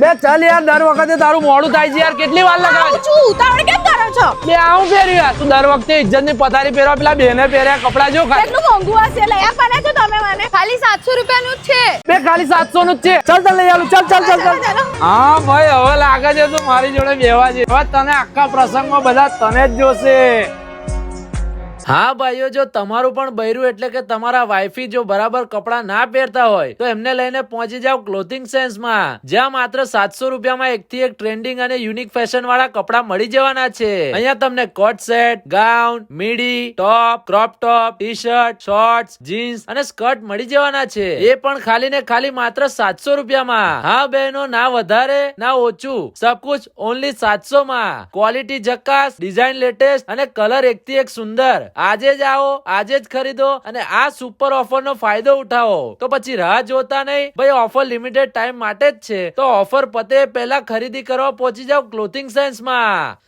બે ચાલ યાર, દર વખતે તારું મોડું થાય છે યાર, કેટલી વાર લગાવે છું ઉતાવળ કેમ કરો છો? બે આવું પહેર્યું યાર, તું દર વખતે ઇજ્જતની પથારી પહેરવા, પેલા બેને પહેર્યા કપડા જો ખાલી. કેટલું મોંઘું હશે, લઈ આપવાના છો તમે મને? ખાલી 700 રૂપિયાનું જ છે. બે ખાલી 700 નું જ છે. ચાલ ચાલ લઈ આલું, ચાલ ચાલ ચાલ ચાલ. ચાલો. હા ભાઈ, હવે લાગે છે તું મારી જોડે બેવા છે. હવે તને આખા પ્રસંગમાં બધા તને જ જોશે. હા ભાઈઓ, જો તમારું પણ બૈરું એટલે કે તમારા વાઈફી જો બરાબર કપડા ના પહેરતા હોય તો એમને લઈને પહોંચી જાવ ક્લોથિંગ સેન્સ માં, જ્યાં માત્ર 700 રૂપિયામાં એકથી એક ટ્રેન્ડિંગ અને યુનિક ફેશન વાળા કપડા મળી જવાના છે. અહીંયા તમને coat set, gown, midi, top, crop top, T shirt, shorts, jeans અને સ્કર્ટ મળી જવાના છે. એ પણ ખાલી ને ખાલી માત્ર 700 રૂપિયામાં. હા બહેનો, ના વધારે ના ઓછું, સબ કુછ ઓનલી 700 માં. ક્વોલિટી જકાસ, ડિઝાઇન લેટેસ્ટ અને કલર એકથી એક સુંદર. આજે જ આવો, આજે જ ખરીદો અને આ સુપર ઓફર નો ફાયદો ઉઠાવો. તો પછી રાહ જોતા નહીં ભાઈ, ઓફર લિમિટેડ ટાઈમ માટે જ છે. તો ઓફર પતે પહેલા ખરીદી કરવા પહોંચી જાવ ક્લોથિંગ સેન્સ માં.